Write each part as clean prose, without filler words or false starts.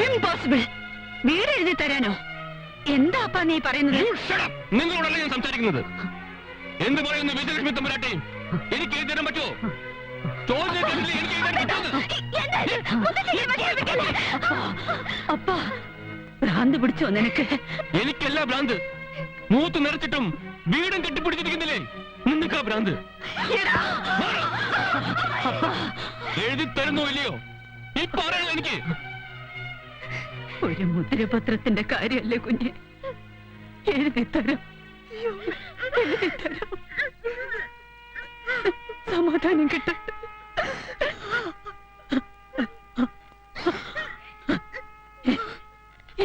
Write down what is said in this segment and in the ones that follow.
Impossible. വീട് എഴുതി തരാനോ? എന്താ അപ്പാ നീ പറയുന്നത്? നിങ്ങളോടല്ല ഞാൻ സംസാരിക്കുന്നത്. എന്ത് പറയുന്നു വിജയലക്ഷ്മി തമ്പുരാട്ടി? എനിക്ക് എഴുതി തരാൻ പറ്റുമോ? അപ്പാ, ഭ്രാന്ത് പിടിച്ചോ നിനക്ക്? എനിക്കല്ല ഭ്രാന്ത്. മൂത്ത് നിറച്ചിട്ടും വീടും കെട്ടിപ്പിടിച്ചിരിക്കുന്നില്ലേ നിനക്കാ ഭ്രാന്ത്. എഴുതി തരുന്നോ ഇല്ലയോ ഈ പറയണ എനിക്ക്? ഒരു മുദ്രപത്രത്തിന്റെ കാര്യല്ലേ കുഞ്ഞെ. എഴുതിത്തരം, എഴുതിത്തരം. സമാധാനം കിട്ടും.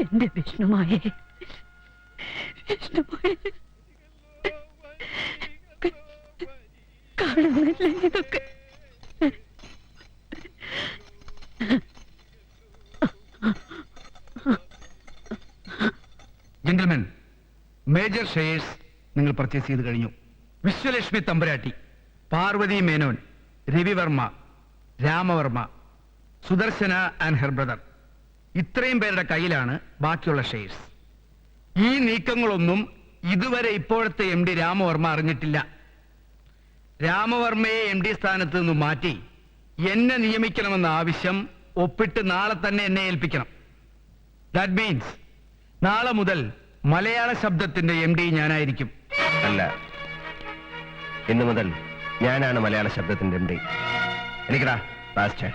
എന്റെ വിഷ്ണുമായേ, വിഷ്ണുമായേ, കാണുന്നില്ലേ ഇതൊക്കെ? ജെന്റിൽമെൻ, മേജർ ഷെയർസ് നിങ്ങൾ പർച്ചേസ് ചെയ്ത് കഴിഞ്ഞു. Vishwalakshmi Thampuratti, Parvathi Menon, Ravivarma, Ramavarma, Sudarsana and her brother, ഇത്രയും പേരുടെ കയ്യിലാണ് ബാക്കിയുള്ള ഷെയർസ്. ഈ നീക്കങ്ങളൊന്നും ഇതുവരെ ഇപ്പോഴത്തെ എം ഡി രാമവർമ്മ അറിഞ്ഞിട്ടില്ല. രാമവർമ്മയെ എം ഡി സ്ഥാനത്ത് നിന്ന് മാറ്റി എന്നെ നിയമിക്കണമെന്ന ആവശ്യം ഒപ്പിട്ട് നാളെ തന്നെ എന്നെ ഏൽപ്പിക്കണം. ദാറ്റ് മീൻസ് നാളെ മുതൽ മലയാള ശബ്ദത്തിന്റെ എം ഡി ഞാനായിരിക്കും. അല്ല, ഇന്നു മുതൽ ഞാനാണ് മലയാള ശബ്ദത്തിന്റെ എം ഡി. എനിക്കടാ ലാസ്റ്റ്.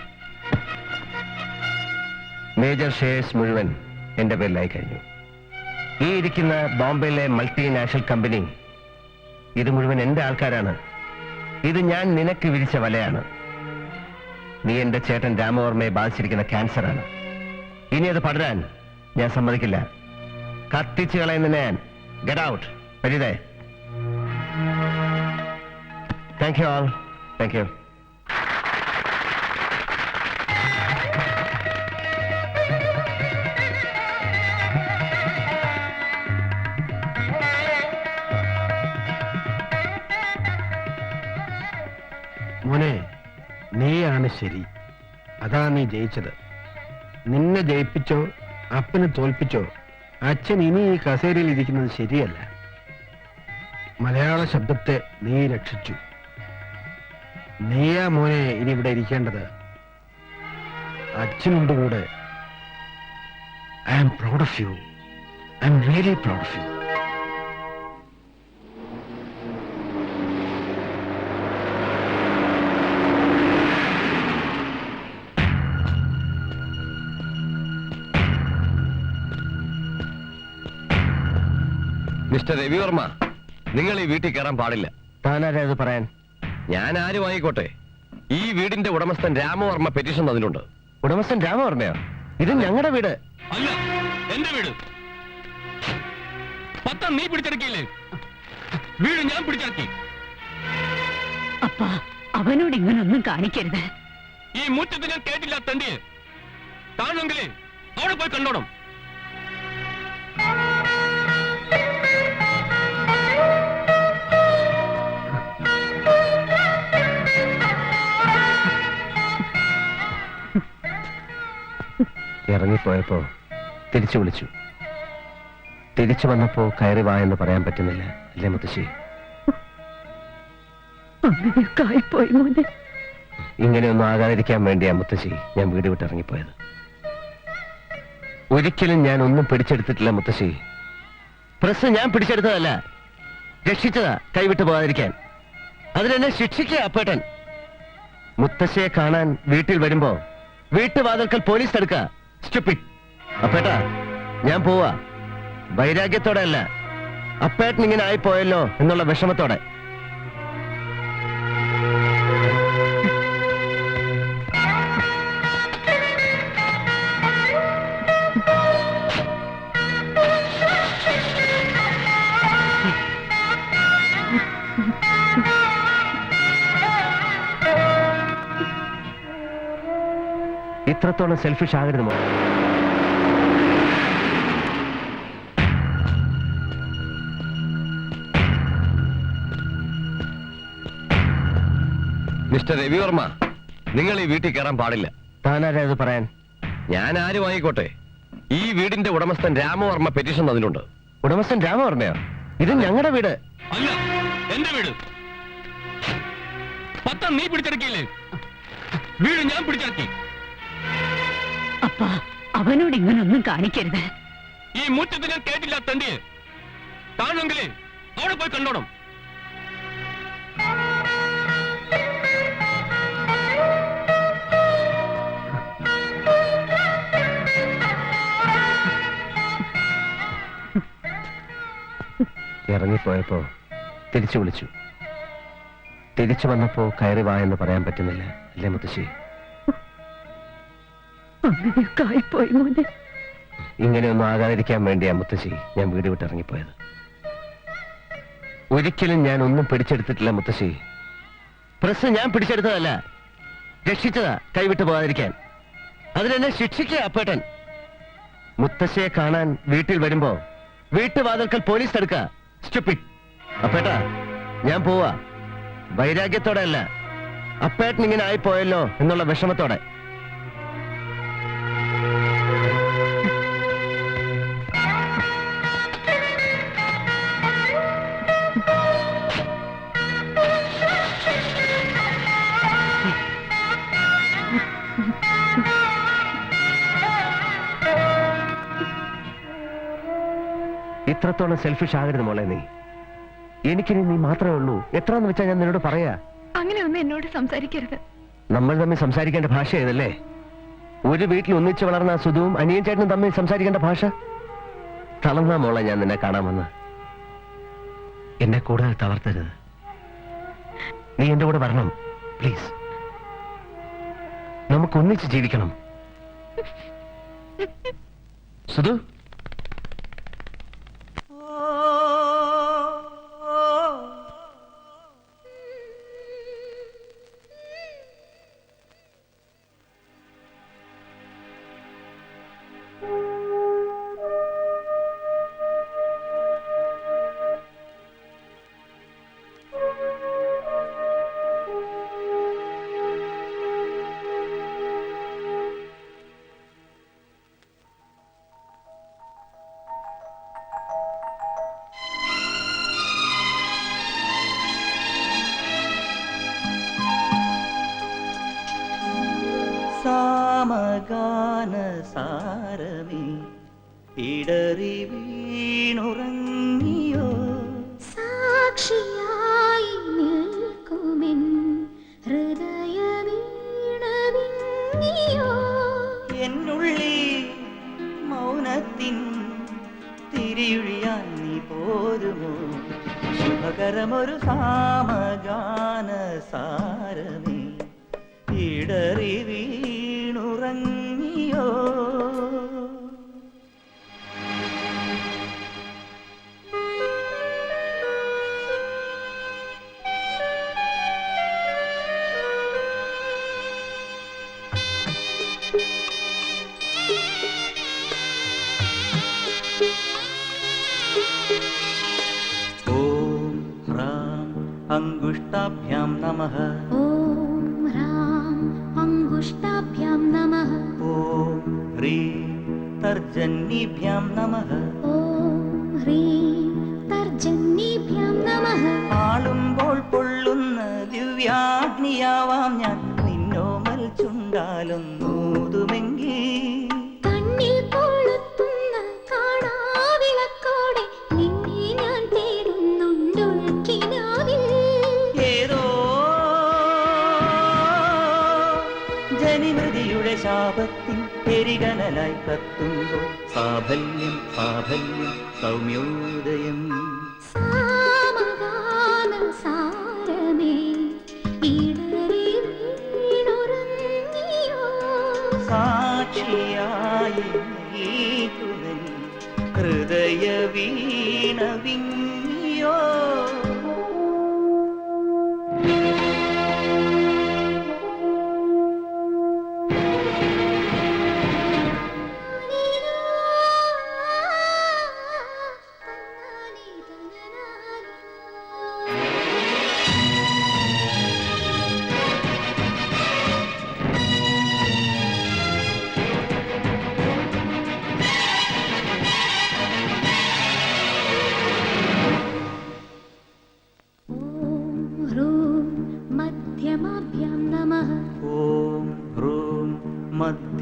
മേജർ ഷെയർസ് മുഴുവൻ എന്റെ പേരിലായി കഴിഞ്ഞു. ഈ ഇരിക്കുന്ന ബോംബെയിലെ മൾട്ടിനാഷണൽ കമ്പനി, ഇത് മുഴുവൻ എന്റെ ആൾക്കാരാണ്. ഇത് ഞാൻ നിനക്ക് വിരിച്ച വലയാണ്. നീ എന്റെ ചേട്ടൻ രാമവർമ്മയെ ബാധിച്ചിരിക്കുന്ന ക്യാൻസറാണ്. ഇനി അത് പടരാൻ ഞാൻ സമ്മതിക്കില്ല. കത്തിച്ചു കളയുന്ന ഞാൻ. Get out. പരിതേ. Thank you all. Thank you. മോനെ, നീയാണ് ശരി. അതാ നീ ജയിച്ചത്. നിന്നെ ജയിപ്പിച്ചോ അപ്പനെ തോൽപ്പിച്ചോ അച്ഛൻ ഇനി ഈ കസേരയിൽ ഇരിക്കുന്നത് ശരിയല്ല. മലയാള ശബ്ദത്തെ നീ രക്ഷിച്ചു. നീയാ മോനെ ഇനി ഇവിടെ ഇരിക്കേണ്ടത്. അച്ഛനുണ്ട് കൂടെ. I am proud of you. I am really proud of you. Mister Ravivarma, നിങ്ങൾ ഈ വീട്ടിൽ കയറാൻ പാടില്ല. താനാരാ അത് പറയാൻ? ഞാൻ ആരും ആയിക്കോട്ടെ, ഈ വീടിന്റെ ഉടമസ്ഥൻ രാമവർമ്മ പെറ്റീഷൻ തന്നിട്ടുണ്ട്. ഉടമസ്ഥൻ രാമവർമ്മയോ? ഇത് ഞങ്ങളുടെ വീട് അല്ല, എന്റെ വീട്. പത്രം നീ പിടിച്ചെടുക്കില്ലേ? വീട് ഞാൻ പിടിച്ചെടുക്കി. അപ്പാ, അവനോട് ഇങ്ങനൊന്നും കാണിക്കരുത്. ഈ മുറ്റത്ത് ഞാൻ കേട്ടില്ല തണ്ടിയെ. കാണണമെങ്കിലേ അവിടെ പോയി കണ്ടോണം. ഇറങ്ങിപ്പോയപ്പോ തിരിച്ചു വിളിച്ചു. തിരിച്ചു വന്നപ്പോ കയറി വാ എന്ന് പറയാൻ പറ്റുന്നില്ല അല്ലേ മുത്തശ്ശി? ഇങ്ങനെയൊന്നും ആകാതിരിക്കാൻ വേണ്ടിയാ മുത്തശ്ശി ഞാൻ വീട് വിട്ട് ഇറങ്ങിപ്പോയത്. ഒരിക്കലും ഞാൻ ഒന്നും പിടിച്ചെടുത്തിട്ടില്ല മുത്തശ്ശി. പ്രസ് ഞാൻ പിടിച്ചെടുത്തതല്ല, രക്ഷിച്ചതാ കൈവിട്ട് പോകാതിരിക്കാൻ. അതിനെന്നെ ശിക്ഷിക്കുക അപ്പേട്ടൻ. മുത്തശ്ശിയെ കാണാൻ വീട്ടിൽ വരുമ്പോ വീട്ടുവാതിൽക്കൽ പോലീസ് തടുക്ക. സ്റ്റുപ്പിഡ്. അപ്പേട്ടാ, ഞാൻ പോവാ. വൈരാഗ്യത്തോടെ അല്ല, അപ്പേട്ടൻ ഇങ്ങനെ ആയിപ്പോയല്ലോ എന്നുള്ള വിഷമത്തോടെ. ഇത്രത്തോളം സെൽഫിഷ് ആകരുത് മോനെ. മിസ്റ്റർ രവിവർമ്മ, നിങ്ങൾ ഈ വീട്ടിൽ കയറാൻ പാടില്ല. താനാരാ അത് പറയാൻ? ഞാൻ ആരും ആയിക്കോട്ടെ, ഈ വീടിന്റെ ഉടമസ്ഥൻ രാമവർമ്മ പെറ്റീഷൻ തന്നിട്ടുണ്ട്. ഉടമസ്ഥൻ രാമവർമ്മയോ? ഇത് ഞങ്ങളുടെ വീട്. അല്ല, എന്റെ വീട്. പത്രം നീ പിടിച്ചെടുക്കില്ലേ? വീട് ഞാൻ പിടിച്ചെടുക്കി. അപ്പ അവനോട് ഇങ്ങനൊന്നും കാണിക്കരുത്. ഈ മുറ്റത്ത് ഞാൻ കേട്ടില്ല തണ്ടിയെ. കാണുമെങ്കിലേ അവിടെ പോയി കണ്ടോണം. ഇറങ്ങിപ്പോയപ്പോ തിരിച്ചു വിളിച്ചു. തിരിച്ചു വന്നപ്പോ കയറി വാ എന്ന് പറയാൻ പറ്റുന്നില്ല, അല്ലേ മുത്തശ്ശി? അങ്ങനെയൊക്കെ ആയിപ്പോയി മോനെ. ഇങ്ങനെയൊന്നും ആകാതിരിക്കാൻ വേണ്ടിയാ മുത്തശ്ശി ഞാൻ വീട് വിട്ട് ഇറങ്ങിപ്പോയത്. ഒരിക്കലും ഞാൻ ഒന്നും പിടിച്ചെടുത്തിട്ടില്ല മുത്തശ്ശി. പ്രസ് ഞാൻ പിടിച്ചെടുത്തതല്ല, രക്ഷിച്ചതാ കൈവിട്ട് പോകാതിരിക്കാൻ. അതിനെന്നെ ശിക്ഷിക്കുക അപ്പേട്ടൻ. മുത്തശ്ശിയെ കാണാൻ വീട്ടിൽ വരുമ്പോ വീട്ടുവാതിൽക്കൽ പോലീസ് തടുക്ക. സ്റ്റുപ്പിഡ്. അപ്പേട്ടാ, ഞാൻ പോവാ. വൈരാഗ്യത്തോടെ അല്ല, അപ്പേട്ടൻ ഇങ്ങനെ ആയിപ്പോയല്ലോ എന്നുള്ള വിഷമത്തോടെ. ഇത്രത്തോളം സെൽഫിഷ് ആകരുത് മോളെ നീ. എനിക്കിനി നീ മാത്രമേ ഉള്ളൂ. എത്രയെന്ന് വെച്ചാൽ ഞാൻ നിന്നോട് പറയാ. അങ്ങനെയൊന്നും എന്നോട് സംസാരിക്കരുത്. നമ്മൾ തമ്മിൽ സംസാരിക്കേണ്ട ഭാഷ ഏതല്ലേ? ഒരു വീട്ടിൽ ഒന്നിച്ചു വളർന്ന സുധുവും അനിയൻ ചേട്ടനും തമ്മിൽ സംസാരിക്കേണ്ട ഭാഷ. തളർന്ന മോളെ ഞാൻ നിന്നെ കാണാമെന്ന്. എന്നെ കൂടുതൽ തളർത്തരുത്. നീ എന്റെ കൂടെ വരണം പ്ലീസ്. നമുക്ക് ഒന്നിച്ച് ജീവിക്കണം. സുധു, സാമഗാനസാരമേ ഇടറി വീണുറങ്ങിയോ? സാക്ഷിയായി നിൽക്കുമെൻ ഹൃദയമീണവിങ്ങിയോ? എന്നുള്ളിൽ മൗനത്തിൻ തിരിയൊഴിയാൻ നീ പോരുമോ? ശുഭകരമൊരു സാമഗാനസാരമേ ഇടറി വീണുറങ്ങിയോ? ഓം ഹ്രാം അങ്കുഷ്ടാഭ്യാം നമഃ. ഓം ഹ്രാം അങ്കുഷ്ടാഭ്യാം നമഃ. ഓം ഹ്രീം തർജന്യീഭ്യാം നമഃ. ഓം ഹ്രീം തർജന്യീഭ്യാം നമഃ. ആളുമ്പോൾ പൊള്ളുന്ന ദിവ്യാഗ്നിയാവാം ഞാൻ. നിന്നോമൽ ചുണ്ടാലൊന്നൂതുമെങ്കിൽ കണ്ണിൽ കൊളുത്തുന്ന കാണാവിളക്കോടെ നിന്നെ ഞാൻ തേടുന്നുണ്ടൊഴുക്കിനാവിൽ. ഏതോ ജനിമതിയുടെ ശാപത്തിൻ എരികനലായി കത്തുമ്പോൾ സാഫല്യം സാഫല്യം സൗമ്യോദയം. സാമഗാനസാരമേ ഇടറി വീണുറങ്ങിയോ? സാക്ഷിയായി നീക്കുമൻ ഹൃദയ വീണ വിങ്ങിയോ?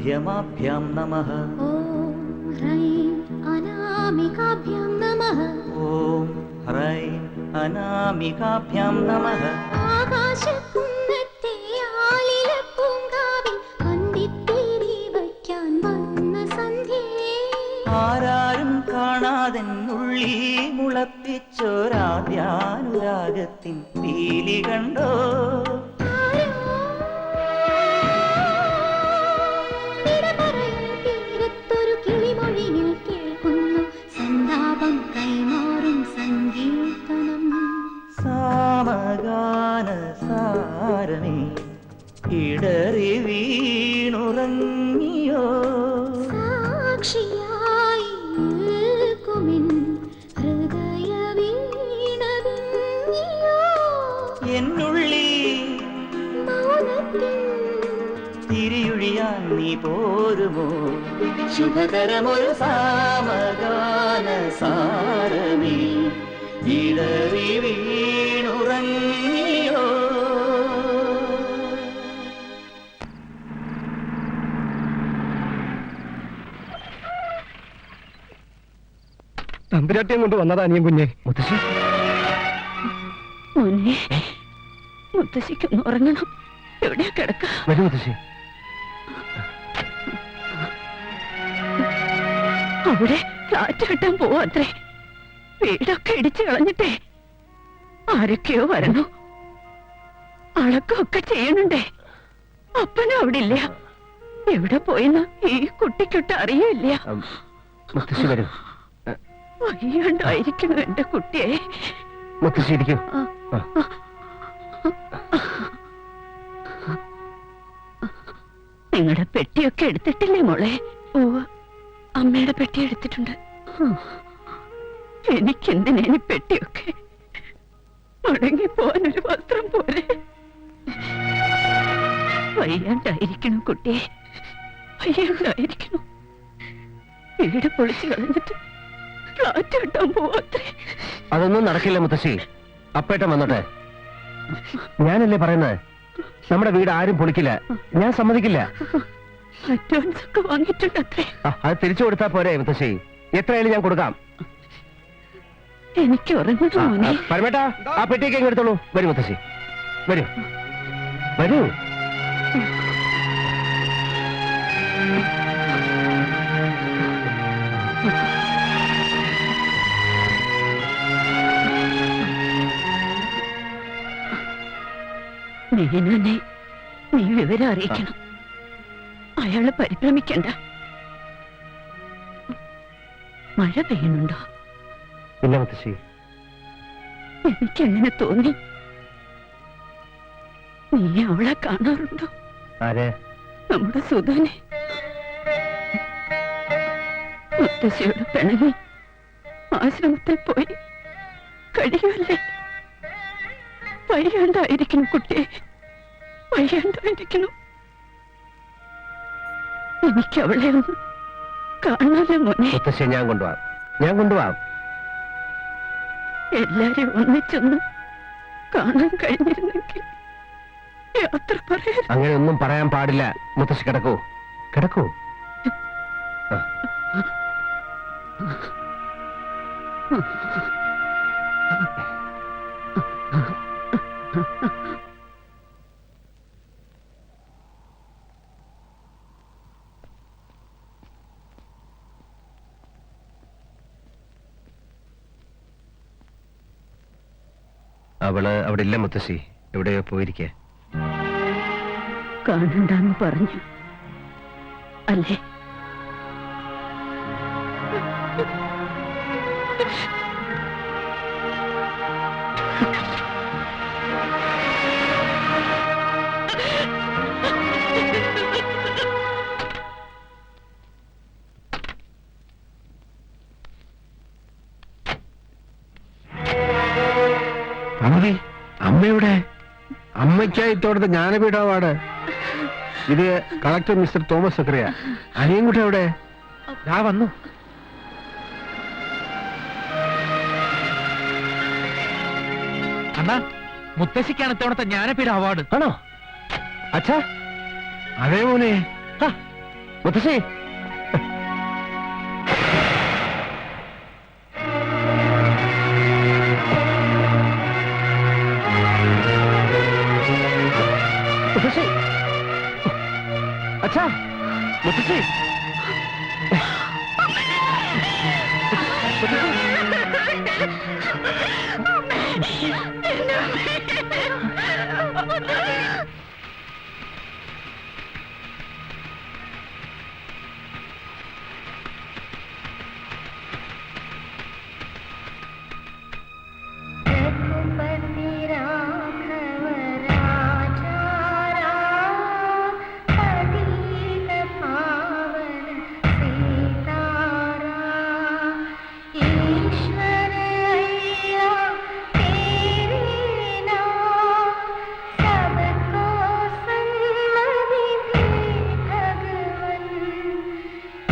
മധ്യമാഭ്യാം നമഃ ഓം ഹ്രൈം അനാമികാഭ്യാം നമഃ ഓം ഹ്രൈം അനാമികാഭ്യാം നമഃ ആകാശകുന്നത്തെ ആലിലപ്പൂങ്കാവിൽ അന്തിത്തിരി വയ്ക്കാൻ വന്ന സന്ധ്യേ ആരാരും കാണാതെ ഉള്ളി മുളപ്പിച്ചൊരാദ്യാനുരാഗത്തിൻ പീലി കണ്ടോ തീരത്തൊരു കിളിമൊഴിയിൽ കേൾക്കുന്നു സന്താപം കൈമാറും സംഗീതനം സാമഗാന സാരമേ ഇടറി വീണുറങ്ങിയോ സാക്ഷിയായി നിൽക്കുമിൻ ഹൃദയ വീണവിങ്ങിയോ എന്നുള്ളി മൗനത്തിൻ തിരിയൊഴിയാൻ നീ പോരുമോ ശുഭകരമൊരു സാമഗാന സാരമേ ഇടറി വീണുറങ്ങിയോ തമ്പുരാട്ടിയും കൊണ്ട് വന്നതാ അനിയൻ കുഞ്ഞെ. മുത്തശ്ശി മോനെ മുത്തശ്ശിക്കൊന്ന് ഉറങ്ങണം. എവിടെയാ കിടക്ക? വരൂ മുത്തശ്ശി. അവിടെ ഫ്ലാറ്റ് കെട്ടാൻ പോവാത്രേ. വീടൊക്കെ ഇടിച്ചു കളഞ്ഞിട്ടേ ആരൊക്കെയോ വരണു. അളക്കമൊക്കെ ചെയ്യണുണ്ടേ. അപ്പനും അവിടെ ഇല്ല. എവിടെ പോയിന്ന് ഈ കുട്ടിക്കൊട്ട് അറിയില്ല. മുത്തശ്ശി വരൂ. വയ്യാണ്ടായിരിക്കുന്നു എന്റെ കുട്ടിയെ. മുത്തശ്ശി ഇരിക്കൂ. നിങ്ങളുടെ പെട്ടിയൊക്കെ എടുത്തിട്ടില്ലേ മോളെ? ഓ, അമ്മയുടെ പെട്ടി എടുത്തിട്ടുണ്ട്. എനിക്കെന്തിനീ പെട്ടിയൊക്കെ? മടങ്ങി പോവാനൊരു വസ്ത്രം പോലെ. വയ്യാണ്ടായിരിക്കണം കുട്ടിയെ, വയ്യാണ്ടായിരിക്കണം. വീട് പൊളിച്ചു കളഞ്ഞിട്ട് ഫ്ലാറ്റ് കിട്ടാൻ പോവാത്രേ. അതൊന്നും നടക്കില്ല മുത്തശ്ശി. അപ്പേട്ടൻ വന്നോട്ടെ. ഞാനല്ലേ പറയുന്നത്, നമ്മുടെ വീട് ആരും പൊളിക്കില്ല. ഞാൻ സമ്മതിക്കില്ല. അഡ്വാൻസ് ഒക്കെ വാങ്ങിയിട്ടുണ്ട് അത്രേ. അത് തിരിച്ചു കൊടുത്താ പോരെ മുത്തശ്ശി? എത്രയായാലും ഞാൻ കൊടുക്കാം. എനിക്ക് ഉറങ്ങണം മോനെ. പരമേട്ടാ, ആ പെട്ടിയൊക്കെ ഇങ്ങ് എടുത്തോളൂ. വരൂ മുത്തശ്ശി, വരൂ വരൂ. മേനോനെ നീ വിവരം അറിയിക്കണം. അയാള് പരിഭ്രമിക്കണ്ട. മഴ പെയ്യുന്നുണ്ടോ? ഇല്ല മുത്തശ്ശി. എനിക്കെങ്ങനെ തോന്നി. നീ അവളെ കാണാറുണ്ടോ? ആരെ? നമ്മുടെ സുധനെ. മുത്തശ്ശിയോട് പിണങ്ങി ആശ്രമത്തിൽ പോയി കഴിയുമല്ലേ? വയ്യാണ്ടായിരിക്കണം കുട്ടിയെ, വയ്യാണ്ടായിരിക്കണം. എനിക്ക് അവളെ ഒന്ന് കാണാതെ മോനെ. മുത്തശ്ശി ഞാൻ കൊണ്ടുപോവാം, ഞാൻ കൊണ്ടുപോവാം. എല്ലാരും ഒന്നിച്ചൊന്ന് കാണാൻ കഴിഞ്ഞിരുന്നെങ്കിൽ യാത്ര പറയാൻ. അങ്ങനെ ഒന്നും പറയാൻ പാടില്ല. മുത്തശ്ശി കിടക്കൂ, കിടക്കൂ. അവള് അവിടെ ഇല്ല മുത്തശ്ശി, എവിടെയോ പോയിരിക്കേ. കാണണ്ടെന്ന് പറഞ്ഞു അല്ലേ? അമ്മയുടെ അമ്മയ്ക്കായി തോടുത്ത ജ്ഞാനപീഠ അവാർഡ്. ഇത് കളക്ടർ മിസ്റ്റർ തോമസ് സക്രിയ. അനിയൻകുട്ടി എവിടെ? ഞാൻ വന്നു. അണ്ണാ, മുത്തശ്ശിക്കാണ് ഇത്തവണത്തെ ജ്ഞാനപീഠ അവാർഡ്. ആണോ അച്ഛാ? അതേ മോനെ. മുത്തശ്ശി മുത്തശ്ശി അച്ഛാ മുത്തശ്ശി रघुपति राघव राजा राम, पतित पावन सीताराम। ईश्वर अय्या तेरे नाम, सबको सन्मति दे भगवन।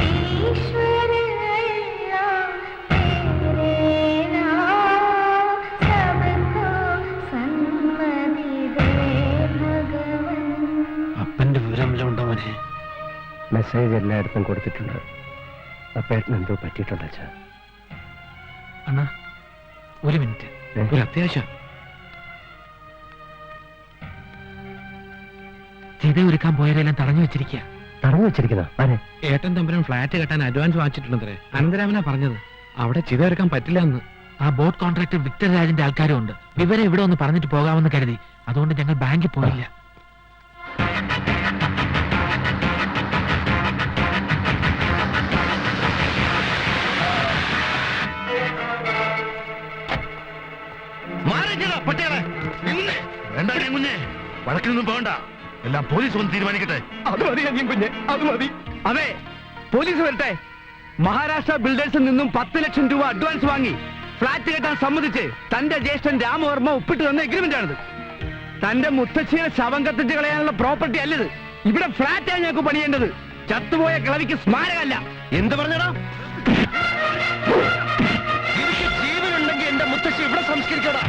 ईश्वर अय्या तेरे नाम, सबको सन्मति दे भगवन। അപ്പന്റെ വിവരമെല്ലാം ഉണ്ടോ മോനെ? മെസ്സേജ് എല്ലായിടത്തും കൊടുത്തിട്ടുണ്ട്. അപ്പേട്ടന് എന്തോ പറ്റിയിട്ടുണ്ട് അച്ഛാ. അണ്ണാ ഒരു മിനിറ്റ്, ഒരു അത്യാവശ്യം. ചിത ഒരുക്കാൻ പോയവരെല്ലാം തടഞ്ഞു വെച്ചിരിക്കുക. തടഞ്ഞു വെച്ചിരിക്കുന്ന ആരെ? ഏട്ടൻ തമ്പുരാൻ ഫ്ലാറ്റ് കെട്ടാൻ അഡ്വാൻസ് വാങ്ങിച്ചിട്ടുണ്ടത്രേ. അനന്തരാമനാ പറഞ്ഞത്. അവിടെ ചിത ഒരുക്കാൻ പറ്റില്ല എന്ന്. ആ ബോട്ട് കോൺട്രാക്ടർ വിക്ടർ രാജിന്റെ ആൾക്കാരും ഉണ്ട്. വിവരം ഇവിടെ ഒന്ന് പറഞ്ഞിട്ട് പോകാമെന്ന് കരുതി. അതുകൊണ്ട് ഞങ്ങൾ ബാങ്കിൽ പോയില്ല. വേണ്ട കുഞ്ഞെ, വഴക്കിനൊന്നും പോകണ്ട. എല്ലാം പോലീസ് ഒന്ന് തീരുമാനിക്കട്ടെ. അത് മതി കുഞ്ഞെ, അത് മതി. അതെ, പോലീസ് വരട്ടെ. മഹാരാഷ്ട്ര ബിൽഡേഴ്സിൽ നിന്നും 10 ലക്ഷം രൂപ അഡ്വാൻസ് വാങ്ങി ഫ്ലാറ്റ് കെട്ടാൻ സമ്മതിച്ച് തന്റെ ജ്യേഷ്ഠൻ രാമവർമ്മ ഒപ്പിട്ട് തന്ന എഗ്രിമെന്റ് ആണിത്. തന്റെ മുത്തച്ഛിയുടെ ശവം കത്തിച്ച് കളയാനുള്ള പ്രോപ്പർട്ടി അല്ലത്. ഇവിടെ ഫ്ലാറ്റാണ് ഞങ്ങൾക്ക് പണിയേണ്ടത്. ചത്തുപോയ കിളവിക്ക് സ്മാരകമല്ല. എന്ത് പറഞ്ഞടാ? എനിക്ക് ജീവനുണ്ടെങ്കിൽ എന്റെ മുത്തശ്ശി ഇവിടെ സംസ്കരിക്കടാ.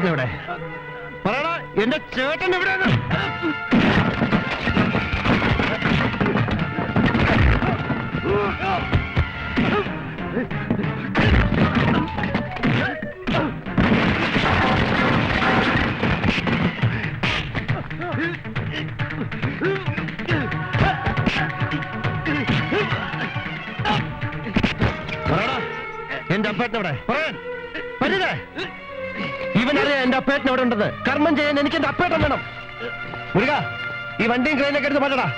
എവിടെ പറയടാ, എന്റെ ചേട്ടൻ എവിടെയാണ്? പറയടാ, എന്റെ അപ്പേട്ടനെവിടെ? പറയാൻ പറ്റില്ലേ? ഇവനറിയാം എന്റെ അപ്പേട്ടൻ എവിടെ ഉണ്ടെന്ന്. കർമ്മം ചെയ്യാൻ എനിക്ക് എന്റെ അപ്പേട്ടൻ വേണം. മുരുക, ഈ വണ്ടിയും ക്രെയിനൊക്കെ എടുത്ത് മാറ്റടാ.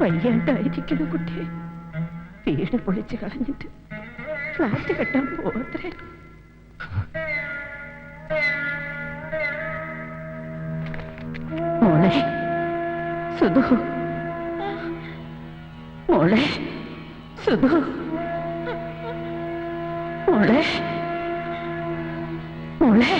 വയ്യാണ്ടായിരിക്കണ കുട്ടിയെ വീട് പൊളിച്ച് കളഞ്ഞിട്ട് ഫ്ലാറ്റ് കെട്ടാൻ പോത്രേ. മോളെ സുധു, മോളെ സുധു, മോളെ മോളെ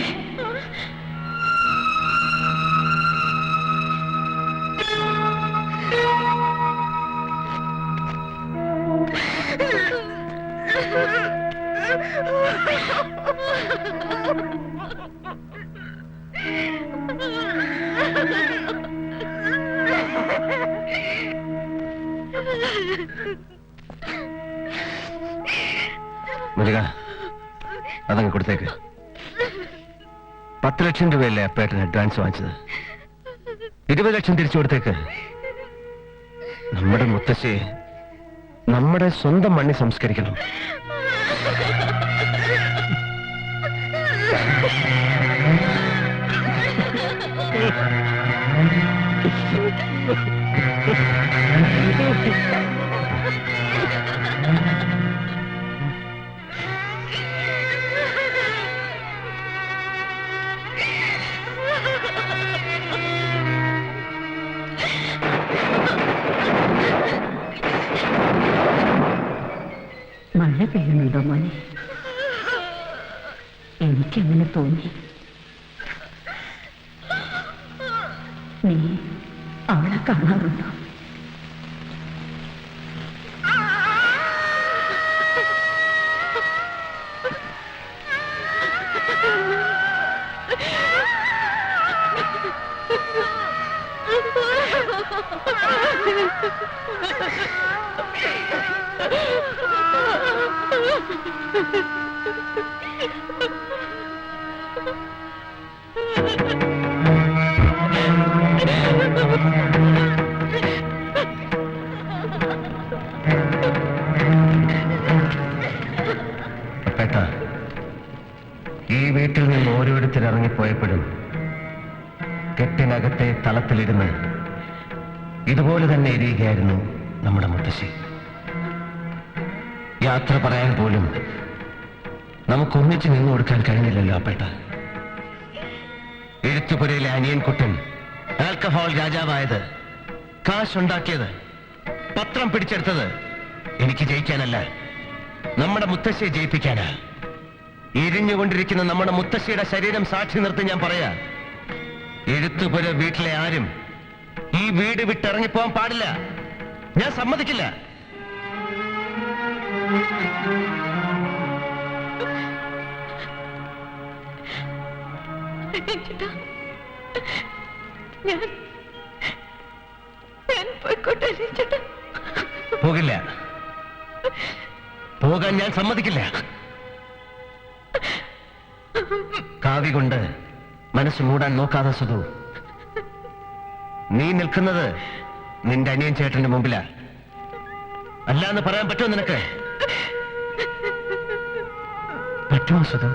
മുരുക, അതങ്ങ് കൊടുത്തേക്ക്. 10 ലക്ഷം രൂപയല്ലേ അപ്പേട്ടൻ അഡ്വാൻസ് വാങ്ങിച്ചത്? 20 ലക്ഷം തിരിച്ചു കൊടുത്തേക്ക്. നമ്മുടെ മുത്തശ്ശിയെ നമ്മുടെ സ്വന്തം മണ്ണിൽ സംസ്കരിക്കണം. മഴ പെയ്യുന്നുണ്ടോ മോനെ? എനിക്കങ്ങനെ തോന്നി. നീ അവളെ കാണാറുണ്ടോ? അപ്പേട്ട, ഈ വീട്ടിൽ നിന്ന് ഓരോരുത്തർ ഇറങ്ങിപ്പോയപ്പോഴും കെട്ടിനകത്തെ തളത്തിലിരുന്ന് ഇതുപോലെ തന്നെ ഇരിക്കുകയായിരുന്നു നമ്മുടെ മുത്തശ്ശി. യാത്ര പറയാൻ പോലും നമുക്കൊന്നിച്ച് നിന്നു കൊടുക്കാൻ കഴിഞ്ഞില്ലല്ലോ അപ്പേട്ട. എഴുത്തുപുരയിലെ അനിയൻകുട്ടൻ ആൽക്കഹോൾ രാജാവായത്, കാശുണ്ടാക്കിയത്, പത്രം പിടിച്ചെടുത്തത് എനിക്ക് ജയിക്കാനല്ല, നമ്മുടെ മുത്തശ്ശിയെ ജയിപ്പിക്കാനാ. എരിഞ്ഞുകൊണ്ടിരിക്കുന്ന നമ്മുടെ മുത്തശ്ശിയുടെ ശരീരം സാക്ഷി നിർത്തി ഞാൻ പറയാ, എഴുത്തുപുര വീട്ടിലെ ആരും ഈ വീട് വിട്ടിറങ്ങിപ്പോവാൻ പാടില്ല. ഞാൻ സമ്മതിക്കില്ല. ചേട്ടാ, ഞാൻ പോയിക്കോട്ടെ ചേട്ടാ. പോകില്ല, പോകാൻ ഞാൻ സമ്മതിക്കില്ല. കാവി കൊണ്ട് മനസ്സ് മൂടാൻ നോക്കാതെ സുധു, നീ നിൽക്കുന്നത് നിന്റെ അനിയൻ ചേട്ടന്റെ മുമ്പിലാ. അല്ലാന്ന് പറയാൻ പറ്റുമോ നിനക്ക്? പറ്റുമോ സുധു?